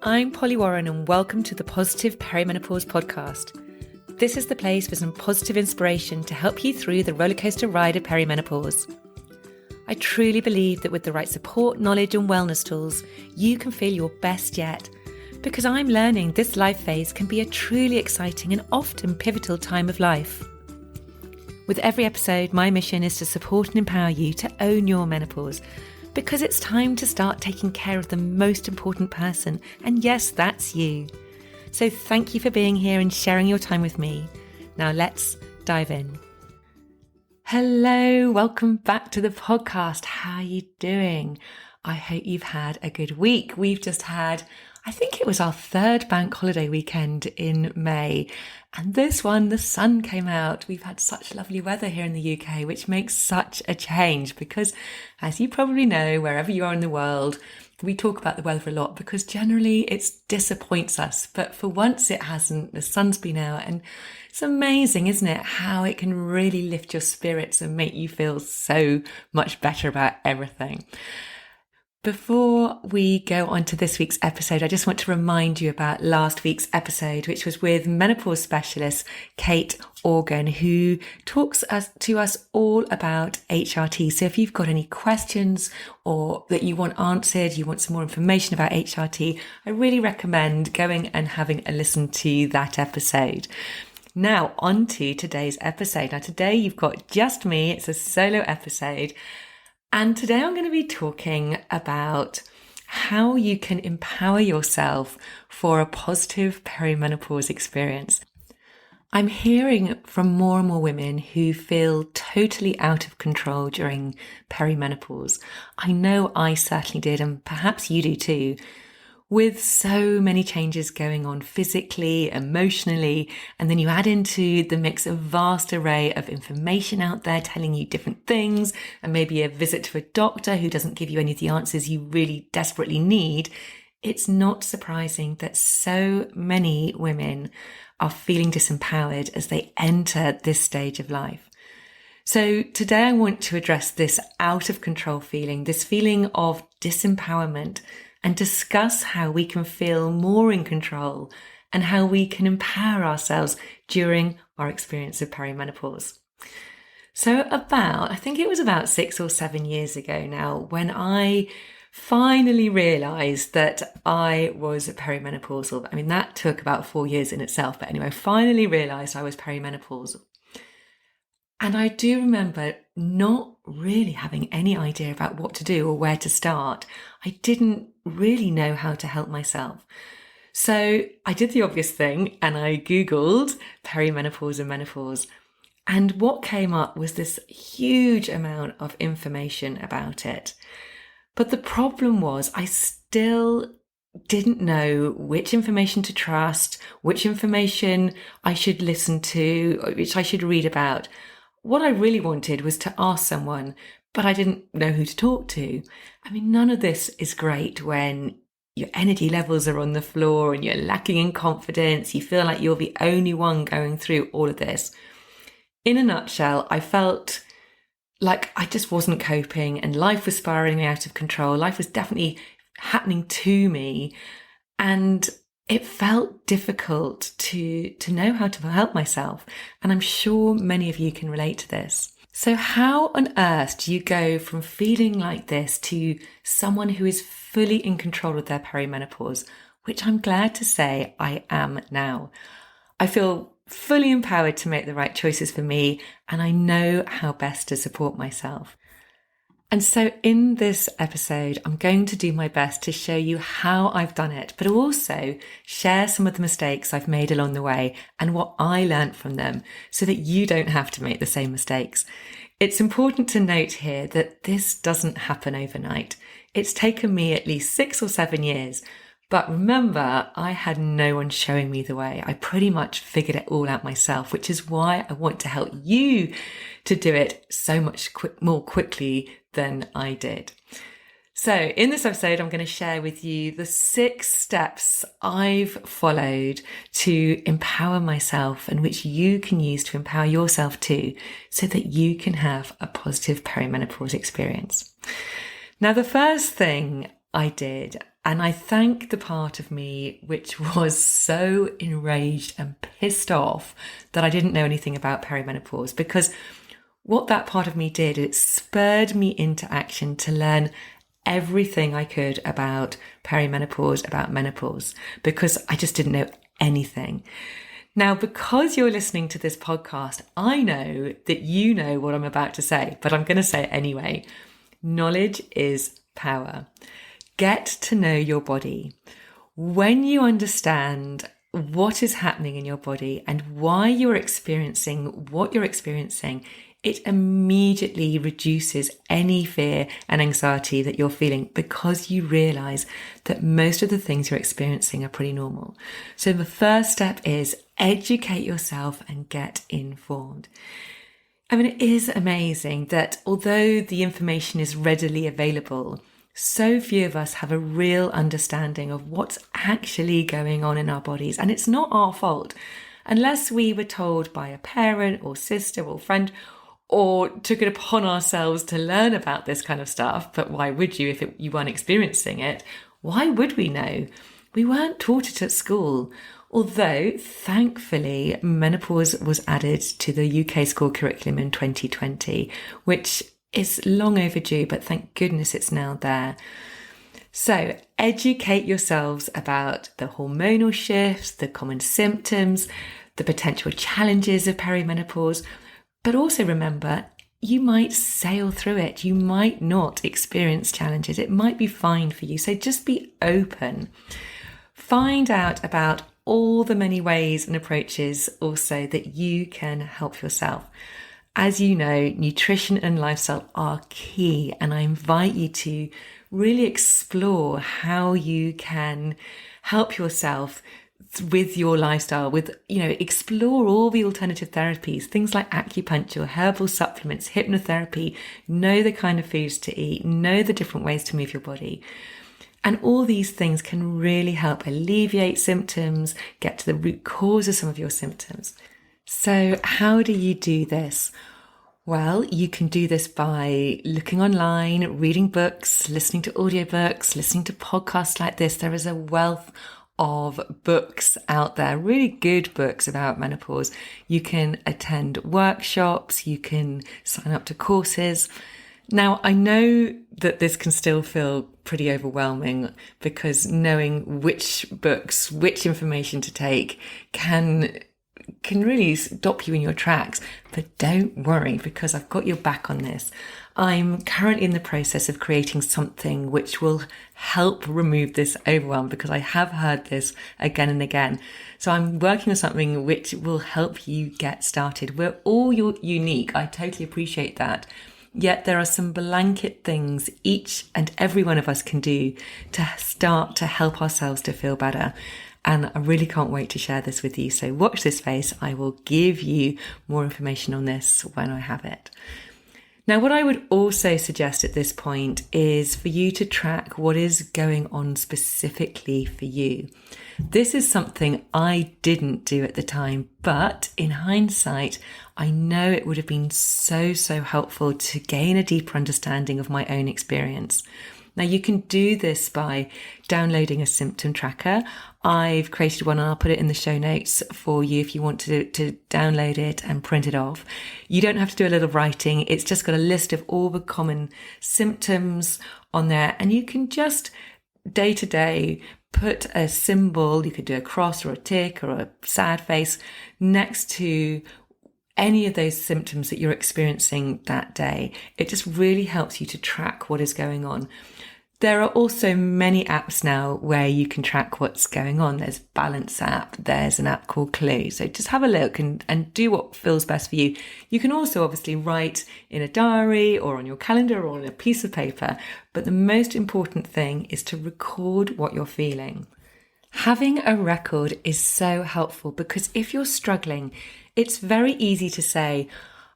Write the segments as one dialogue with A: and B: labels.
A: I'm Polly Warren and welcome to the Positive Perimenopause podcast. This is the place for some positive inspiration to help you through the rollercoaster ride of perimenopause. I truly believe that with the right support, knowledge and wellness tools, you can feel your best yet, because I'm learning this life phase can be a truly exciting and often pivotal time of life. With every episode, my mission is to support and empower you to own your menopause, because it's time to start taking care of the most important person, and yes, that's you. So thank you for being here and sharing your time with me. Now let's dive in. Hello, welcome back to the podcast. How are you doing? I hope you've had a good week. We've just had, I think it was our third bank holiday weekend in May. And this one, the sun came out. We've had such lovely weather here in the UK, which makes such a change because, as you probably know, wherever you are in the world, we talk about the weather a lot because generally it disappoints us. But for once it hasn't. The sun's been out and it's amazing, isn't it? How it can really lift your spirits and make you feel so much better about everything. Before we go on to this week's episode, I just want to remind you about last week's episode, which was with menopause specialist Kate Organ, who talks to us all about HRT. So if you've got any questions or that you want answered, you want some more information about HRT, I really recommend going and having a listen to that episode. Now on to today's episode. Now today you've got just me. It's a solo episode. And today I'm going to be talking about how you can empower yourself for a positive perimenopause experience. I'm hearing from more and more women who feel totally out of control during perimenopause. I know I certainly did, and perhaps you do too. With so many changes going on physically, emotionally, and then you add into the mix a vast array of information out there telling you different things, and maybe a visit to a doctor who doesn't give you any of the answers you really desperately need, it's not surprising that so many women are feeling disempowered as they enter this stage of life. So today I want to address this out of control feeling, this feeling of disempowerment, and discuss how we can feel more in control and how we can empower ourselves during our experience of perimenopause. So I think it was about 6 or 7 years ago now, when I finally realised that I was perimenopausal. I mean, that took about 4 years in itself, but anyway, I finally realised I was perimenopausal. And I do remember not really having any idea about what to do or where to start. I didn't really know how to help myself. So I did the obvious thing and I Googled perimenopause and menopause. And what came up was this huge amount of information about it. But the problem was I still didn't know which information to trust, which information I should listen to, which I should read about. What I really wanted was to ask someone, but I didn't know who to talk to. I mean, none of this is great when your energy levels are on the floor and you're lacking in confidence. You feel like you're the only one going through all of this. In a nutshell, I felt like I just wasn't coping and life was spiraling out of control. Life was definitely happening to me. And it felt difficult to know how to help myself. And I'm sure many of you can relate to this. So how on earth do you go from feeling like this to someone who is fully in control of their perimenopause, which I'm glad to say I am now. I feel fully empowered to make the right choices for me, and I know how best to support myself. And so in this episode, I'm going to do my best to show you how I've done it, but also share some of the mistakes I've made along the way and what I learned from them so that you don't have to make the same mistakes. It's important to note here that this doesn't happen overnight. It's taken me at least 6 or 7 years. But remember, I had no one showing me the way. I pretty much figured it all out myself, which is why I want to help you to do it so much more quickly than I did. So in this episode, I'm going to share with you the 6 steps I've followed to empower myself and which you can use to empower yourself too, so that you can have a positive perimenopause experience. Now, the first thing I did And I thank the part of me which was so enraged and pissed off that I didn't know anything about perimenopause, because what that part of me did, it spurred me into action to learn everything I could about perimenopause, about menopause, because I just didn't know anything. Now, because you're listening to this podcast, I know that you know what I'm about to say, but I'm going to say it anyway. Knowledge is power. Get to know your body. When you understand what is happening in your body and why you're experiencing what you're experiencing, it immediately reduces any fear and anxiety that you're feeling, because you realize that most of the things you're experiencing are pretty normal. So the first step is educate yourself and get informed. I mean, it is amazing that although the information is readily available, so few of us have a real understanding of what's actually going on in our bodies. And it's not our fault, unless we were told by a parent or sister or friend, or took it upon ourselves to learn about this kind of stuff. But why would you if you weren't experiencing it? Why would we know? We weren't taught it at school. Although, thankfully, menopause was added to the UK school curriculum in 2020, which is long overdue, but thank goodness it's now there. So educate yourselves about the hormonal shifts, the common symptoms, the potential challenges of perimenopause, but also remember, you might sail through it. You might not experience challenges. It might be fine for you. So just be open. Find out about all the many ways and approaches also that you can help yourself. As you know, nutrition and lifestyle are key, and I invite you to really explore how you can help yourself with your lifestyle, explore all the alternative therapies, things like acupuncture, herbal supplements, hypnotherapy, know the kind of foods to eat, know the different ways to move your body. And all these things can really help alleviate symptoms, get to the root cause of some of your symptoms. So how do you do this? Well, you can do this by looking online, reading books, listening to audiobooks, listening to podcasts like this. There is a wealth of books out there, really good books about menopause. You can attend workshops, you can sign up to courses. Now, I know that this can still feel pretty overwhelming, because knowing which books, which information to take can really stop you in your tracks. But don't worry, because I've got your back on this. I'm currently in the process of creating something which will help remove this overwhelm, because I have heard this again and again. So I'm working on something which will help you get started. We're all unique. I totally appreciate that. Yet there are some blanket things each and every one of us can do to start to help ourselves to feel better. And I really can't wait to share this with you. So watch this space. I will give you more information on this when I have it. Now, what I would also suggest at this point is for you to track what is going on specifically for you. This is something I didn't do at the time, but in hindsight, I know it would have been so helpful to gain a deeper understanding of my own experience. Now, you can do this by downloading a symptom tracker. I've created one and I'll put it in the show notes for you if you want to download it and print it off. You don't have to do a little writing. It's just got a list of all the common symptoms on there. And you can just day to day put a symbol. You could do a cross or a tick or a sad face next to any of those symptoms that you're experiencing that day. It just really helps you to track what is going on. There are also many apps now where you can track what's going on. There's Balance app, there's an app called Clue. So just have a look and do what feels best for you. You can also obviously write in a diary or on your calendar or on a piece of paper. But the most important thing is to record what you're feeling. Having a record is so helpful, because if you're struggling, it's very easy to say,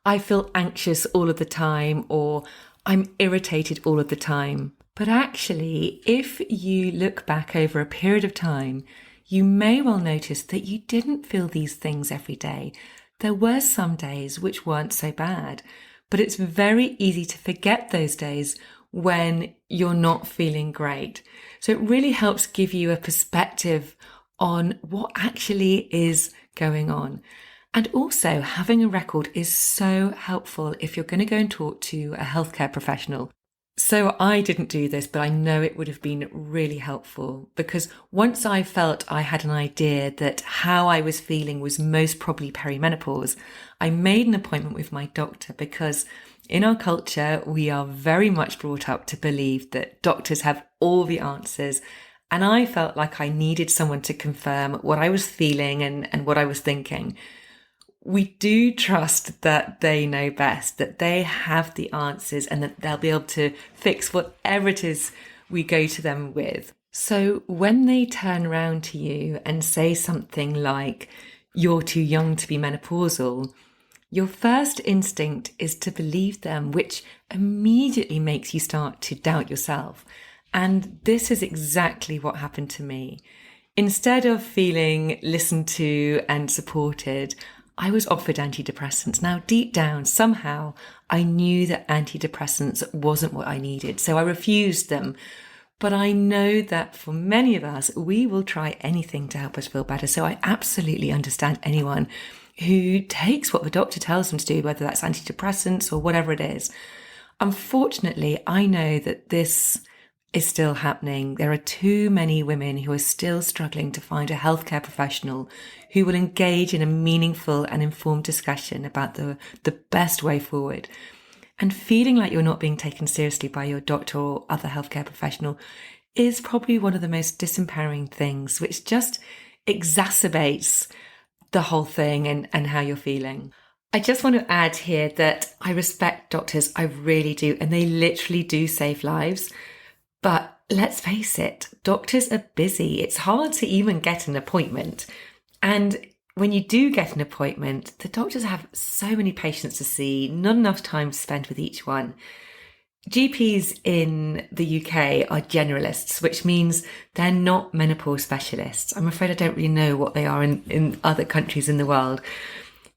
A: I feel anxious all of the time, or I'm irritated all of the time. But actually, if you look back over a period of time, you may well notice that you didn't feel these things every day. There were some days which weren't so bad, but it's very easy to forget those days when you're not feeling great. So it really helps give you a perspective on what actually is going on. And also, having a record is so helpful if you're going to go and talk to a healthcare professional. So I didn't do this, but I know it would have been really helpful, because once I felt I had an idea that how I was feeling was most probably perimenopause, I made an appointment with my doctor, because in our culture, we are very much brought up to believe that doctors have all the answers. And I felt like I needed someone to confirm what I was feeling and what I was thinking. We do trust that they know best, that they have the answers, and that they'll be able to fix whatever it is we go to them with. So when they turn around to you and say something like, "You're too young to be menopausal," your first instinct is to believe them, which immediately makes you start to doubt yourself. And this is exactly what happened to me. Instead of feeling listened to and supported, I was offered antidepressants. Now, deep down, somehow, I knew that antidepressants wasn't what I needed, so I refused them. But I know that for many of us, we will try anything to help us feel better. So I absolutely understand anyone who takes what the doctor tells them to do, whether that's antidepressants or whatever it is. Unfortunately, I know that this is still happening. There are too many women who are still struggling to find a healthcare professional who will engage in a meaningful and informed discussion about the best way forward. And feeling like you're not being taken seriously by your doctor or other healthcare professional is probably one of the most disempowering things, which just exacerbates the whole thing and how you're feeling. I just want to add here that I respect doctors, I really do, and they literally do save lives. But let's face it, doctors are busy. It's hard to even get an appointment. And when you do get an appointment, the doctors have so many patients to see, not enough time spent with each one. GPs in the UK are generalists, which means they're not menopause specialists. I'm afraid I don't really know what they are in other countries in the world.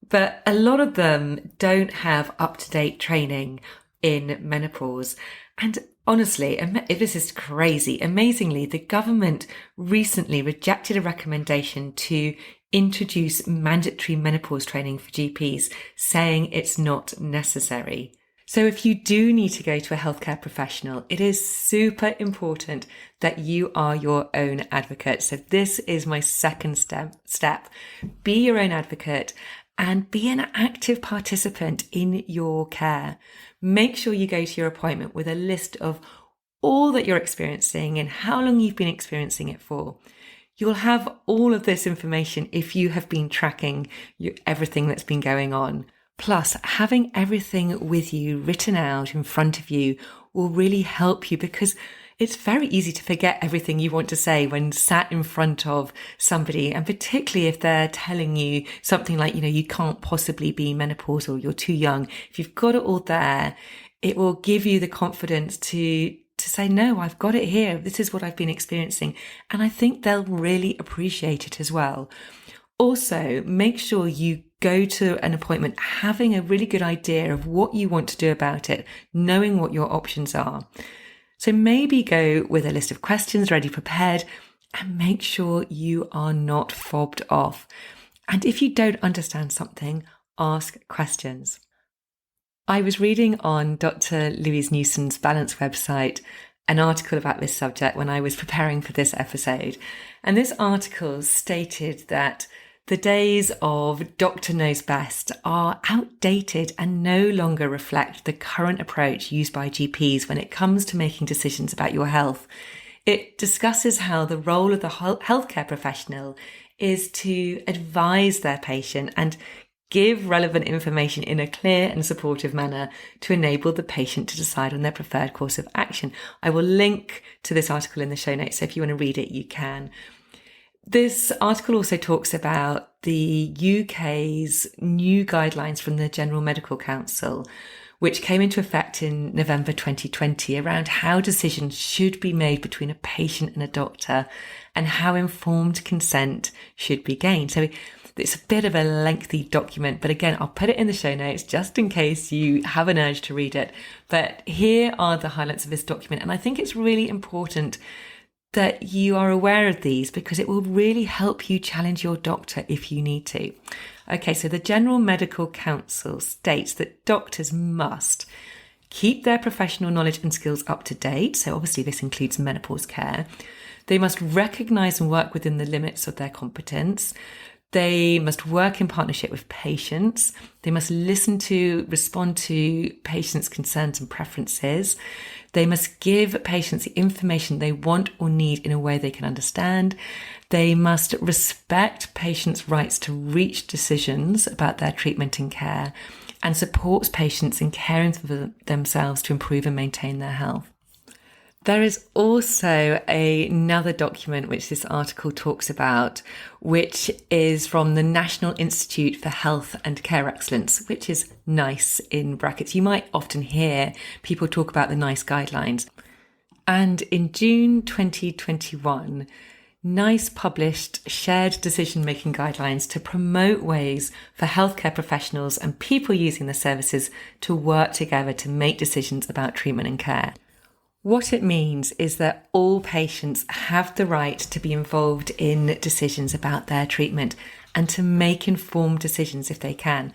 A: But a lot of them don't have up-to-date training in menopause. And honestly, this is crazy. Amazingly, the government recently rejected a recommendation to introduce mandatory menopause training for GPs, saying it's not necessary. So if you do need to go to a healthcare professional, it is super important that you are your own advocate. So this is my second step. Be your own advocate and be an active participant in your care. Make sure you go to your appointment with a list of all that you're experiencing and how long you've been experiencing it for. You'll have all of this information if you have been tracking everything that's been going on. Plus, having everything with you written out in front of you will really help you, because it's very easy to forget everything you want to say when sat in front of somebody, and particularly if they're telling you something like, you can't possibly be menopausal, you're too young. If you've got it all there, it will give you the confidence to say, no, I've got it here. This is what I've been experiencing. And I think they'll really appreciate it as well. Also, make sure you go to an appointment having a really good idea of what you want to do about it, knowing what your options are. So maybe go with a list of questions ready prepared, and make sure you are not fobbed off. And if you don't understand something, ask questions. I was reading on Dr. Louise Newson's Balance website an article about this subject when I was preparing for this episode. And this article stated that the days of doctor knows best are outdated and no longer reflect the current approach used by GPs when it comes to making decisions about your health. It discusses how the role of the healthcare professional is to advise their patient and give relevant information in a clear and supportive manner to enable the patient to decide on their preferred course of action. I will link to this article in the show notes, so if you want to read it, you can. This article also talks about the UK's new guidelines from the General Medical Council, which came into effect in November 2020 around how decisions should be made between a patient and a doctor and how informed consent should be gained. So it's a bit of a lengthy document, but again, I'll put it in the show notes just in case you have an urge to read it. But here are the highlights of this document. And I think it's really important that you are aware of these because it will really help you challenge your doctor if you need to. Okay, so the General Medical Council states that doctors must keep their professional knowledge and skills up to date. So obviously this includes menopause care. They must recognise and work within the limits of their competence. They must work in partnership with patients. They must listen to, respond to patients' concerns and preferences. They must give patients the information they want or need in a way they can understand. They must respect patients' rights to reach decisions about their treatment and care and supports patients in caring for themselves to improve and maintain their health. There is also another document which this article talks about, which is from the National Institute for Health and Care Excellence, which is NICE in brackets. You might often hear people talk about the NICE guidelines. And in June 2021, NICE published shared decision-making guidelines to promote ways for healthcare professionals and people using the services to work together to make decisions about treatment and care. What it means is that all patients have the right to be involved in decisions about their treatment and to make informed decisions if they can.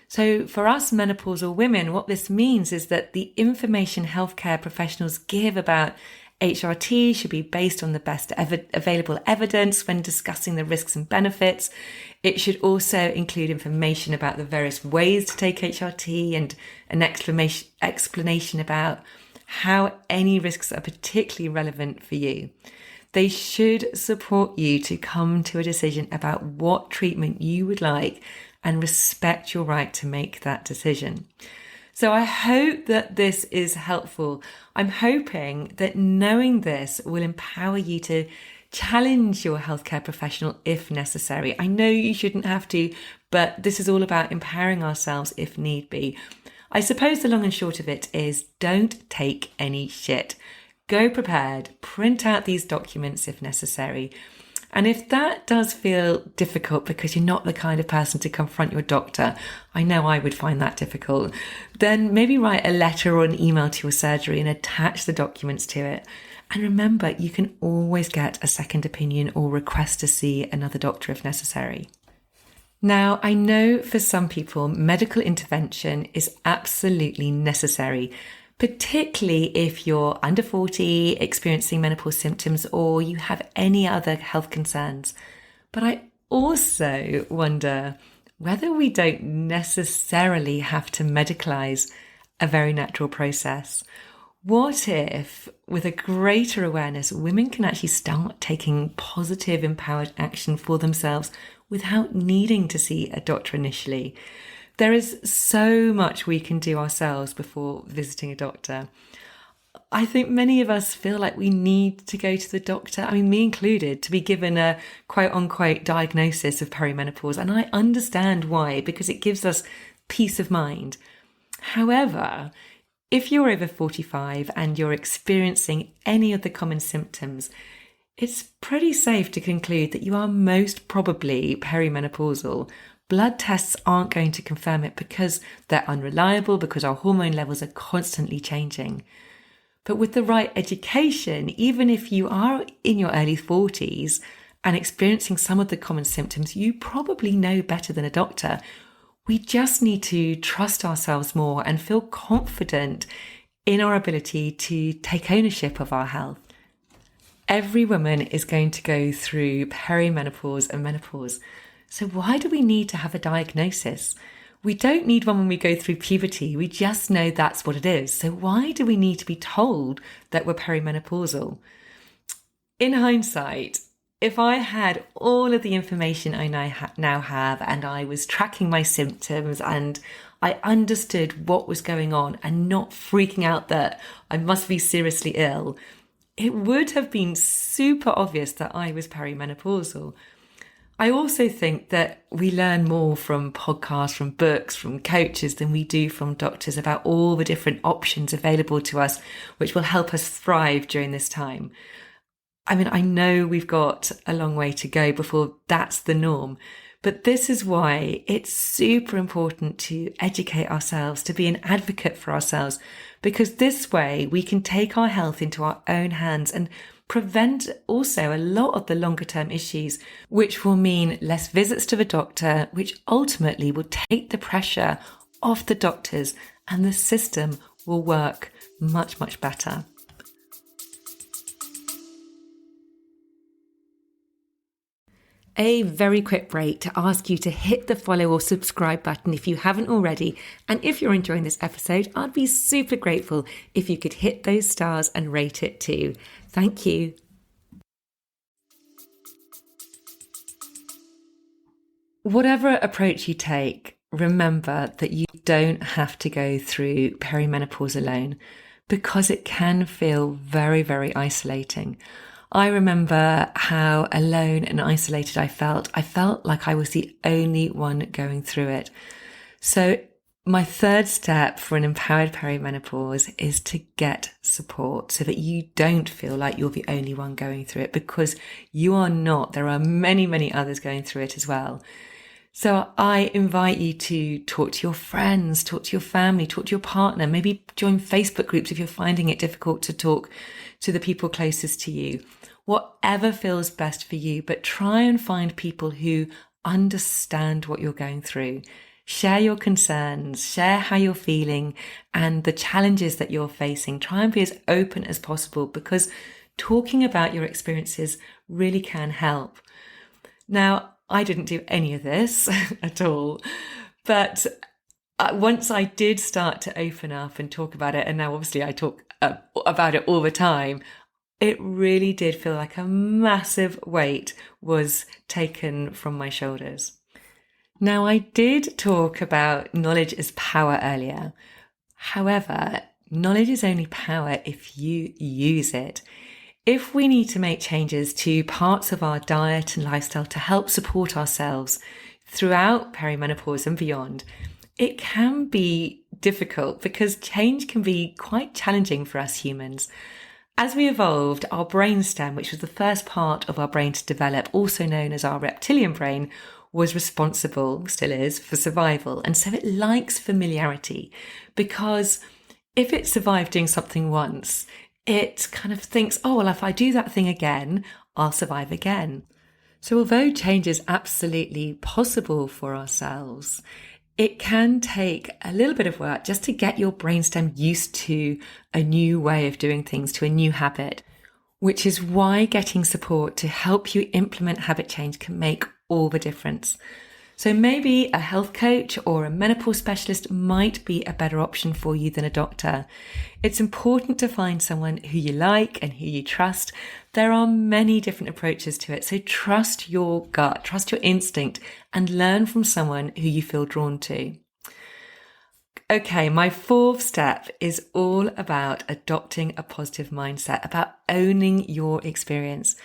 A: So for us menopausal women, what this means is that the information healthcare professionals give about HRT should be based on the best available evidence when discussing the risks and benefits. It should also include information about the various ways to take HRT and an explanation about how any risks are particularly relevant for you. They should support you to come to a decision about what treatment you would like and respect your right to make that decision. So I hope that this is helpful. I'm hoping that knowing this will empower you to challenge your healthcare professional if necessary. I know you shouldn't have to, but this is all about empowering ourselves if need be. I suppose the long and short of it is don't take any shit. Go prepared, print out these documents if necessary. And if that does feel difficult because you're not the kind of person to confront your doctor, I know I would find that difficult, then maybe write a letter or an email to your surgery and attach the documents to it. And remember, you can always get a second opinion or request to see another doctor if necessary. Now, I know for some people, medical intervention is absolutely necessary, particularly if you're under 40, experiencing menopause symptoms, or you have any other health concerns. But I also wonder whether we don't necessarily have to medicalize a very natural process. What if, with a greater awareness, women can actually start taking positive, empowered action for themselves without needing to see a doctor initially? There is so much we can do ourselves before visiting a doctor. I think many of us feel like we need to go to the doctor, I mean, me included, to be given a quote unquote diagnosis of perimenopause. And I understand why, because it gives us peace of mind. However, if you're over 45 and you're experiencing any of the common symptoms, it's pretty safe to conclude that you are most probably perimenopausal. Blood tests aren't going to confirm it because they're unreliable, because our hormone levels are constantly changing. But with the right education, even if you are in your early 40s and experiencing some of the common symptoms, you probably know better than a doctor. We just need to trust ourselves more and feel confident in our ability to take ownership of our health. Every woman is going to go through perimenopause and menopause. So why do we need to have a diagnosis? We don't need one when we go through puberty. We just know that's what it is. So why do we need to be told that we're perimenopausal? In hindsight, if I had all of the information I now have and I was tracking my symptoms and I understood what was going on and not freaking out that I must be seriously ill, it would have been super obvious that I was perimenopausal. I also think that we learn more from podcasts, from books, from coaches than we do from doctors about all the different options available to us, which will help us thrive during this time. I mean, I know we've got a long way to go before that's the norm, but this is why it's super important to educate ourselves, to be an advocate for ourselves, because this way we can take our health into our own hands and prevent also a lot of the longer term issues, which will mean less visits to the doctor, which ultimately will take the pressure off the doctors and the system will work much, much better. A very quick break to ask you to hit the follow or subscribe button if you haven't already. And if you're enjoying this episode, I'd be super grateful if you could hit those stars and rate it too. Thank you. Whatever approach you take, remember that you don't have to go through perimenopause alone, because it can feel very, very isolating. I remember how alone and isolated I felt. I felt like I was the only one going through it. So my third step for an empowered perimenopause is to get support so that you don't feel like you're the only one going through it, because you are not. There are many, many others going through it as well. So I invite you to talk to your friends, talk to your family, talk to your partner, maybe join Facebook groups if you're finding it difficult to talk to the people closest to you. Whatever feels best for you, but try and find people who understand what you're going through. Share your concerns, share how you're feeling and the challenges that you're facing. Try and be as open as possible, because talking about your experiences really can help. Now, I didn't do any of this at all, but once I did start to open up and talk about it, and now obviously I talk about it all the time, it really did feel like a massive weight was taken from my shoulders. Now, I did talk about knowledge as power earlier. However, knowledge is only power if you use it. If we need to make changes to parts of our diet and lifestyle to help support ourselves throughout perimenopause and beyond, it can be difficult because change can be quite challenging for us humans. As we evolved, our brainstem, which was the first part of our brain to develop, also known as our reptilian brain, was responsible, still is, for survival. And so it likes familiarity, because if it survived doing something once, it kind of thinks, oh, well, if I do that thing again, I'll survive again. So although change is absolutely possible for ourselves, it can take a little bit of work just to get your brainstem used to a new way of doing things, to a new habit, which is why getting support to help you implement habit change can make all the difference. So maybe a health coach or a menopause specialist might be a better option for you than a doctor. It's important to find someone who you like and who you trust. There are many different approaches to it. So trust your gut, trust your instinct, and learn from someone who you feel drawn to. Okay, my fourth step is all about adopting a positive mindset, about owning your experience.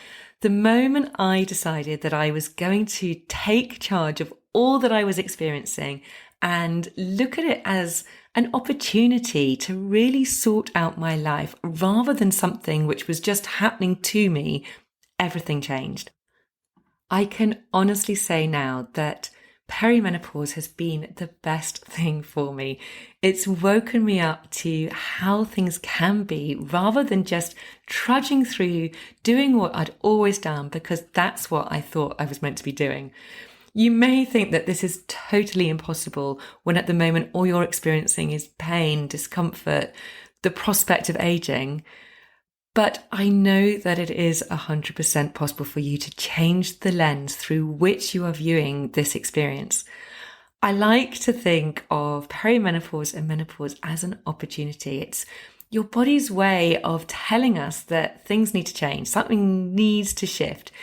A: The moment I decided that I was going to take charge of all that I was experiencing and look at it as an opportunity to really sort out my life rather than something which was just happening to me, everything changed. I can honestly say now that perimenopause has been the best thing for me. It's woken me up to how things can be rather than just trudging through doing what I'd always done because that's what I thought I was meant to be doing. You may think that this is totally impossible when at the moment all you're experiencing is pain, discomfort, the prospect of aging. But I know that it is 100% possible for you to change the lens through which you are viewing this experience. I like to think of perimenopause and menopause as an opportunity. It's your body's way of telling us that things need to change, something needs to shift.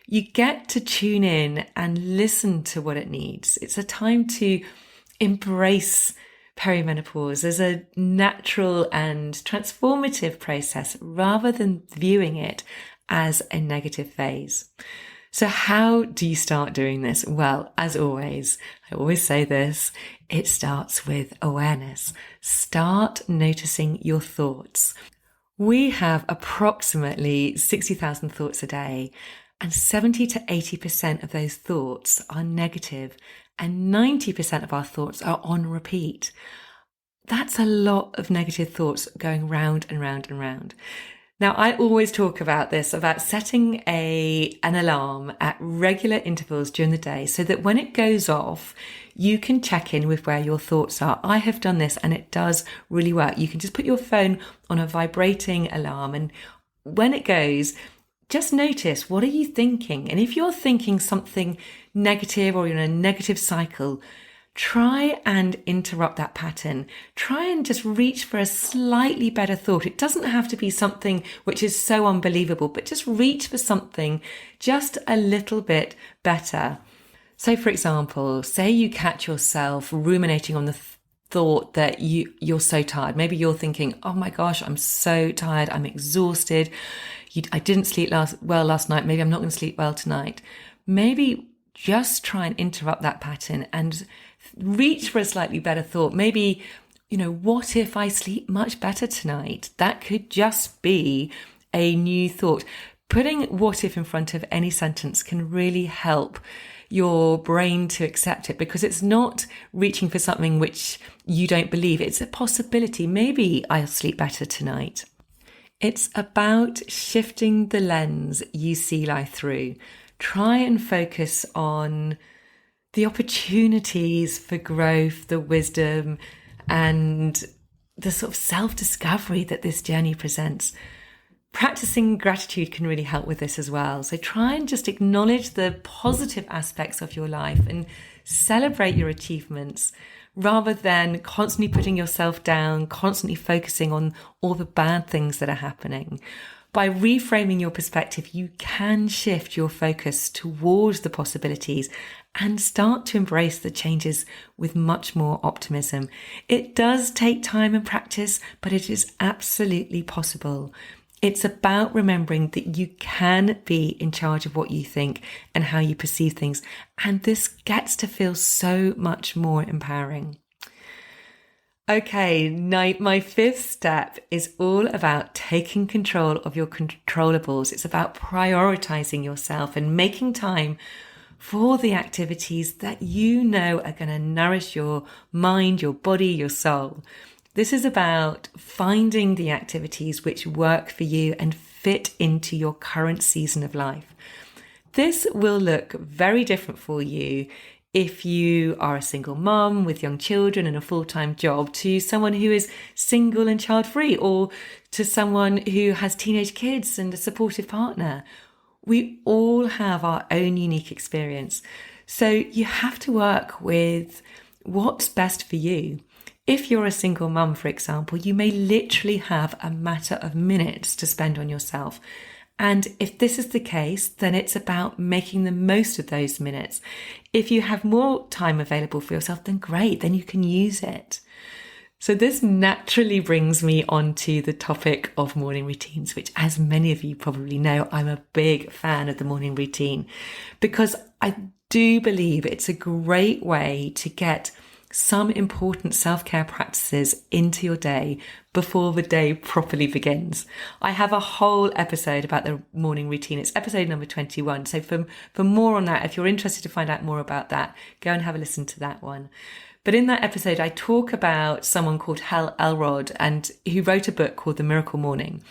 A: You get to tune in and listen to what it needs. It's a time to embrace perimenopause as a natural and transformative process rather than viewing it as a negative phase. So how do you start doing this? Well, as always, I always say this, it starts with awareness. Start noticing your thoughts. We have approximately 60,000 thoughts a day, and 70 to 80% of those thoughts are negative, and 90% of our thoughts are on repeat. That's a lot of negative thoughts going round and round and round. Now, I always talk about this, about setting an alarm at regular intervals during the day so that when it goes off, you can check in with where your thoughts are. I have done this and it does really work. You can just put your phone on a vibrating alarm, and when it goes, just notice, what are you thinking? And if you're thinking something negative or you're in a negative cycle, try and interrupt that pattern. Try and just reach for a slightly better thought. It doesn't have to be something which is so unbelievable, but just reach for something just a little bit better. So for example, say you catch yourself ruminating on the thought that you're so tired. Maybe you're thinking, oh my gosh, I'm so tired. I'm exhausted. I didn't sleep well last night. Maybe I'm not going to sleep well tonight. Maybe just try and interrupt that pattern and reach for a slightly better thought. Maybe, what if I sleep much better tonight? That could just be a new thought. Putting what if in front of any sentence can really help your brain to accept it, because it's not reaching for something which you don't believe. It's a possibility. Maybe I'll sleep better tonight. It's about shifting the lens you see life through. Try and focus on the opportunities for growth, the wisdom, and the sort of self-discovery that this journey presents. Practicing gratitude can really help with this as well. So try and just acknowledge the positive aspects of your life and celebrate your achievements, rather than constantly putting yourself down, constantly focusing on all the bad things that are happening. By reframing your perspective, you can shift your focus towards the possibilities and start to embrace the changes with much more optimism. It does take time and practice, but it is absolutely possible. It's about remembering that you can be in charge of what you think and how you perceive things. And this gets to feel so much more empowering. Okay, now my fifth step is all about taking control of your controllables. It's about prioritizing yourself and making time for the activities that you know are going to nourish your mind, your body, your soul. This is about finding the activities which work for you and fit into your current season of life. This will look very different for you if you are a single mum with young children and a full-time job, to someone who is single and child-free, or to someone who has teenage kids and a supportive partner. We all have our own unique experience. So you have to work with what's best for you. If you're a single mum, for example, you may literally have a matter of minutes to spend on yourself. And if this is the case, then it's about making the most of those minutes. If you have more time available for yourself, then great, then you can use it. So this naturally brings me on to the topic of morning routines, which, as many of you probably know, I'm a big fan of the morning routine, because I do believe it's a great way to get some important self-care practices into your day before the day properly begins. I have a whole episode about the morning routine. It's episode number 21. So for more on that, if you're interested to find out more about that, go and have a listen to that one. But in that episode, I talk about someone called Hal Elrod, and who wrote a book called The Miracle Morning.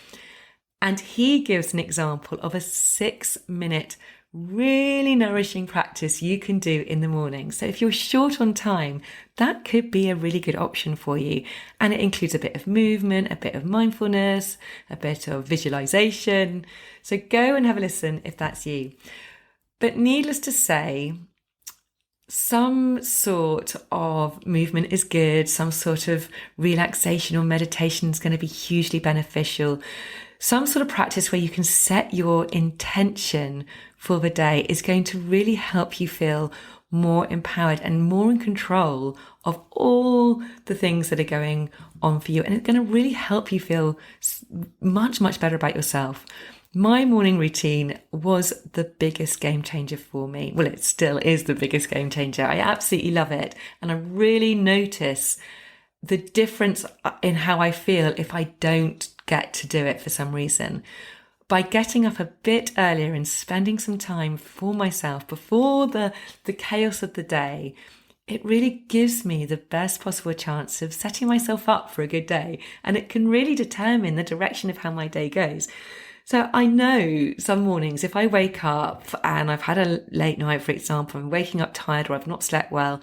A: And he gives an example of a 6-minute really nourishing practice you can do in the morning. So if you're short on time, that could be a really good option for you. And it includes a bit of movement, a bit of mindfulness, a bit of visualization. So go and have a listen if that's you. But needless to say, some sort of movement is good. Some sort of relaxation or meditation is going to be hugely beneficial. Some sort of practice where you can set your intention for the day is going to really help you feel more empowered and more in control of all the things that are going on for you. And it's going to really help you feel much, much better about yourself. My morning routine was the biggest game changer for me. Well, it still is the biggest game changer. I absolutely love it. And I really notice the difference in how I feel if I don't get to do it for some reason. By getting up a bit earlier and spending some time for myself before the chaos of the day, it really gives me the best possible chance of setting myself up for a good day. And it can really determine the direction of how my day goes. So I know some mornings if I wake up and I've had a late night, for example, I'm waking up tired or I've not slept well,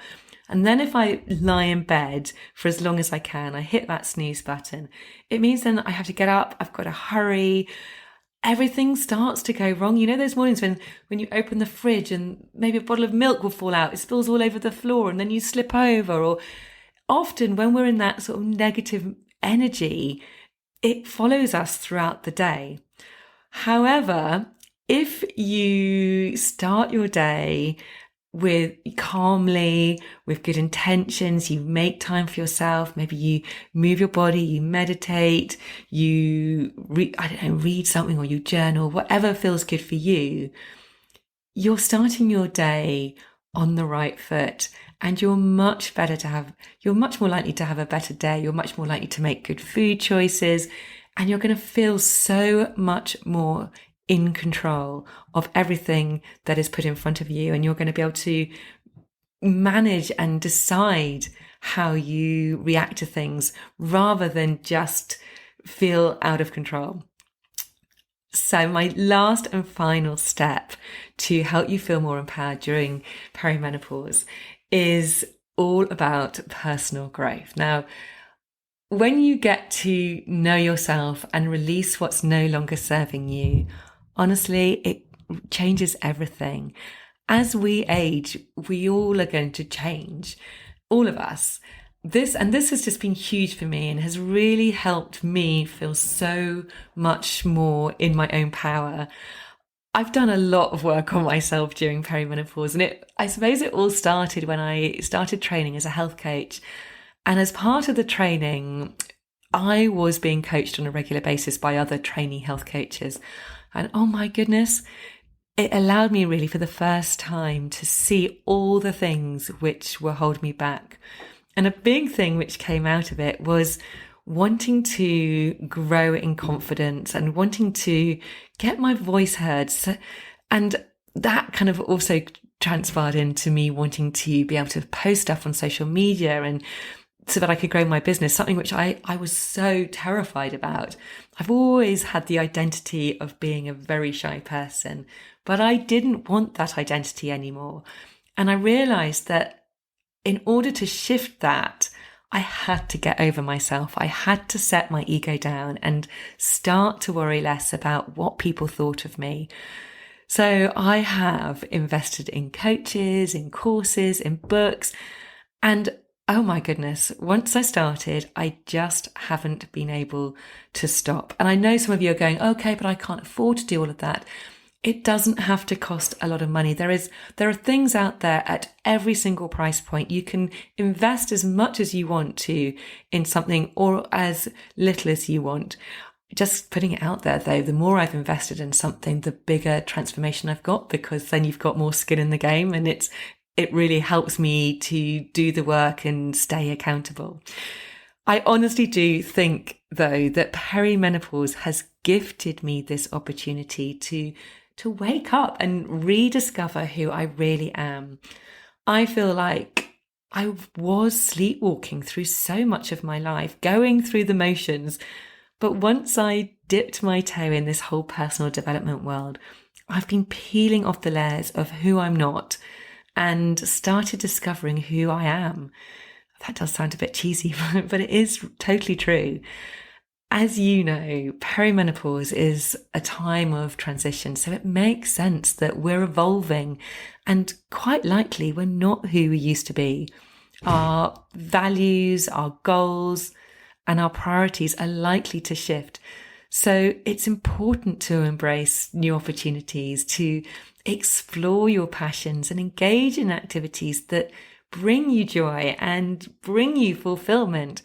A: and then if I lie in bed for as long as I can, I hit that snooze button, it means then I have to get up, I've got to hurry, everything starts to go wrong. You know those mornings when you open the fridge and maybe a bottle of milk will fall out, it spills all over the floor and then you slip over, or often when we're in that sort of negative energy, it follows us throughout the day. However, if you start your day with calmly, with good intentions, you make time for yourself, maybe you move your body, you meditate, you read something or you journal, whatever feels good for you, you're starting your day on the right foot and you're much more likely to have a better day. You're much more likely to make good food choices and you're going to feel so much more in control of everything that is put in front of you. And you're going to be able to manage and decide how you react to things rather than just feel out of control. So my last and final step to help you feel more empowered during perimenopause is all about personal growth. Now, when you get to know yourself and release what's no longer serving you, honestly, it changes everything. As we age, we all are going to change, all of us. This has just been huge for me and has really helped me feel so much more in my own power. I've done a lot of work on myself during perimenopause, and I suppose it all started when I started training as a health coach. And as part of the training, I was being coached on a regular basis by other trainee health coaches. And oh my goodness, it allowed me really for the first time to see all the things which were holding me back. And a big thing which came out of it was wanting to grow in confidence and wanting to get my voice heard. And that kind of also transpired into me wanting to be able to post stuff on social media and so that I could grow my business, something which I was so terrified about. I've always had the identity of being a very shy person, but I didn't want that identity anymore. And I realized that in order to shift that, I had to get over myself. I had to set my ego down and start to worry less about what people thought of me. So I have invested in coaches, in courses, in books, and oh my goodness, once I started, I just haven't been able to stop. And I know some of you are going, okay, but I can't afford to do all of that. It doesn't have to cost a lot of money. There are things out there at every single price point. You can invest as much as you want to in something or as little as you want. Just putting it out there though, the more I've invested in something, the bigger transformation I've got, because then you've got more skin in the game and it really helps me to do the work and stay accountable. I honestly do think, though, that perimenopause has gifted me this opportunity to wake up and rediscover who I really am. I feel like I was sleepwalking through so much of my life, going through the motions. But once I dipped my toe in this whole personal development world, I've been peeling off the layers of who I'm not and started discovering who I am. That does sound a bit cheesy, but it is totally true. As you know, perimenopause is a time of transition, so it makes sense that we're evolving and quite likely we're not who we used to be. Our values, our goals, and our priorities are likely to shift. So it's important to embrace new opportunities, to explore your passions and engage in activities that bring you joy and bring you fulfillment.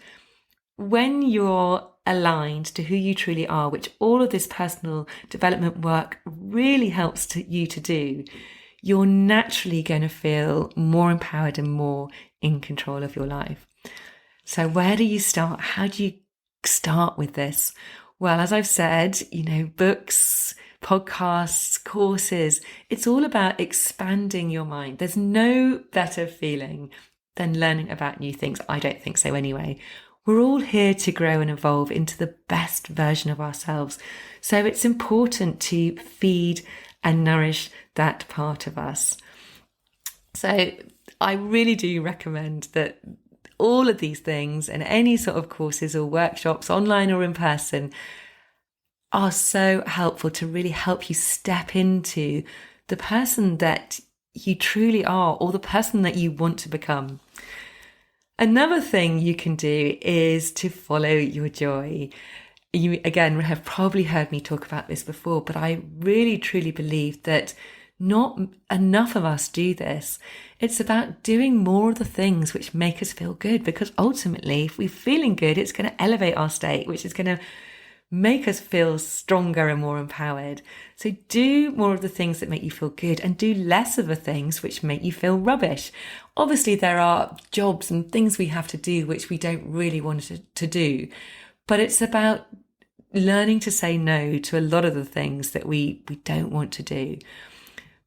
A: When you're aligned to who you truly are, which all of this personal development work really helps you to do, you're naturally going to feel more empowered and more in control of your life. So where do you start? How do you start with this? Well, as I've said, books, podcasts, courses, it's all about expanding your mind. There's no better feeling than learning about new things. I don't think so anyway. We're all here to grow and evolve into the best version of ourselves. So it's important to feed and nourish that part of us. So I really do recommend that all of these things and any sort of courses or workshops, online or in person, are so helpful to really help you step into the person that you truly are, or the person that you want to become. Another thing you can do is to follow your joy. You, again, have probably heard me talk about this before, but I really truly believe that not enough of us do this. It's about doing more of the things which make us feel good, because ultimately, if we're feeling good, it's going to elevate our state, which is going to make us feel stronger and more empowered. So do more of the things that make you feel good and do less of the things which make you feel rubbish. Obviously, there are jobs and things we have to do which we don't really want to do, but it's about learning to say no to a lot of the things that we don't want to do.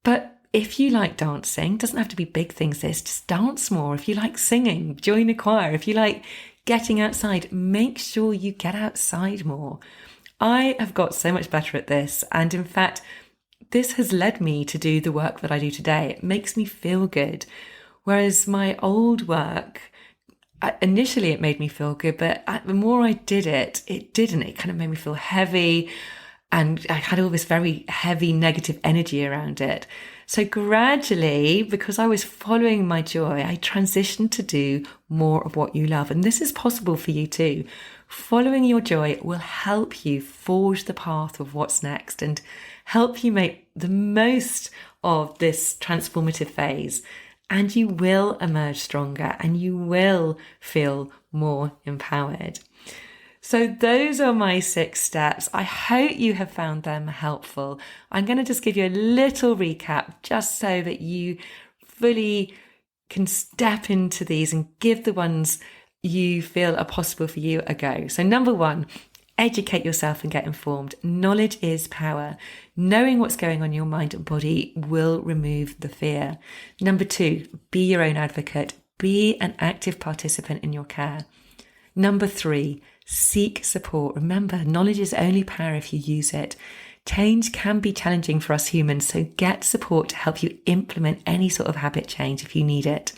A: But if you like dancing, it doesn't have to be big things, just dance more. If you like singing, join a choir. If you like getting outside, make sure you get outside more. I have got so much better at this. And in fact, this has led me to do the work that I do today. It makes me feel good. Whereas my old work, initially it made me feel good, but the more I did it, it didn't. It kind of made me feel heavy. And I had all this very heavy negative energy around it. So gradually, because I was following my joy, I transitioned to do more of what you love. And this is possible for you too. Following your joy will help you forge the path of what's next and help you make the most of this transformative phase. And you will emerge stronger and you will feel more empowered. So those are my 6 steps. I hope you have found them helpful. I'm going to just give you a little recap just so that you fully can step into these and give the ones you feel are possible for you a go. So number 1, educate yourself and get informed. Knowledge is power. Knowing what's going on in your mind and body will remove the fear. Number 2, be your own advocate. Be an active participant in your care. Number 3, seek support. Remember, knowledge is only power if you use it. Change can be challenging for us humans, so get support to help you implement any sort of habit change if you need it.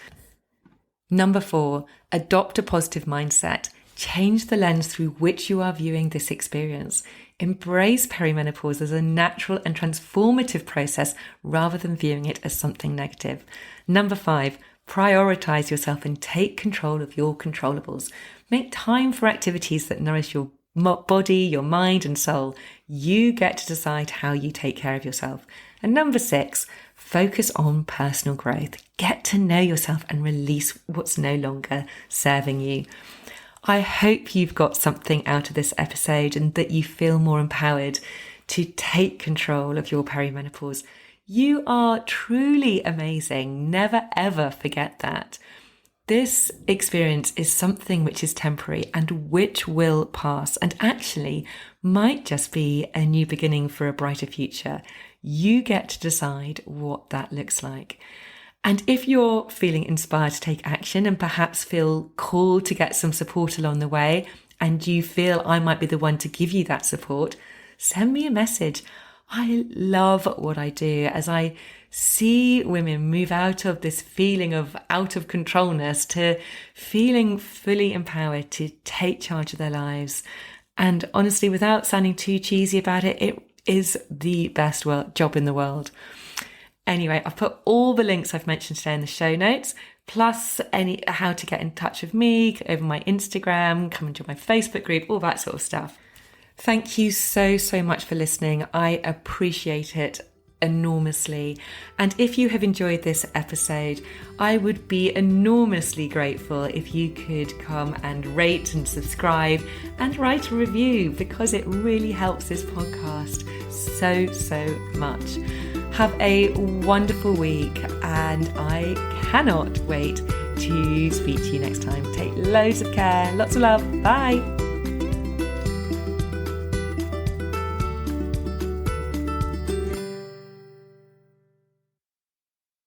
A: Number 4, adopt a positive mindset. Change the lens through which you are viewing this experience. Embrace perimenopause as a natural and transformative process rather than viewing it as something negative. Number 5, prioritize yourself and take control of your controllables. Make time for activities that nourish your body, your mind and soul. You get to decide how you take care of yourself. And number 6, focus on personal growth. Get to know yourself and release what's no longer serving you. I hope you've got something out of this episode and that you feel more empowered to take control of your perimenopause. You are truly amazing. Never ever forget that. This experience is something which is temporary and which will pass and actually might just be a new beginning for a brighter future. You get to decide what that looks like. And if you're feeling inspired to take action and perhaps feel called to get some support along the way, and you feel I might be the one to give you that support, send me a message. I love what I do as I see women move out of this feeling of out of controlness to feeling fully empowered to take charge of their lives. And honestly, without sounding too cheesy about it, it is the best job in the world. Anyway, I've put all the links I've mentioned today in the show notes, plus how to get in touch with me over my Instagram, come into my Facebook group, all that sort of stuff. Thank you so much for listening. I appreciate it enormously. And if you have enjoyed this episode, I would be enormously grateful if you could come and rate and subscribe and write a review, because it really helps this podcast so much. Have a wonderful week, and I cannot wait to speak to you next time. Take loads of care. Lots of love. Bye.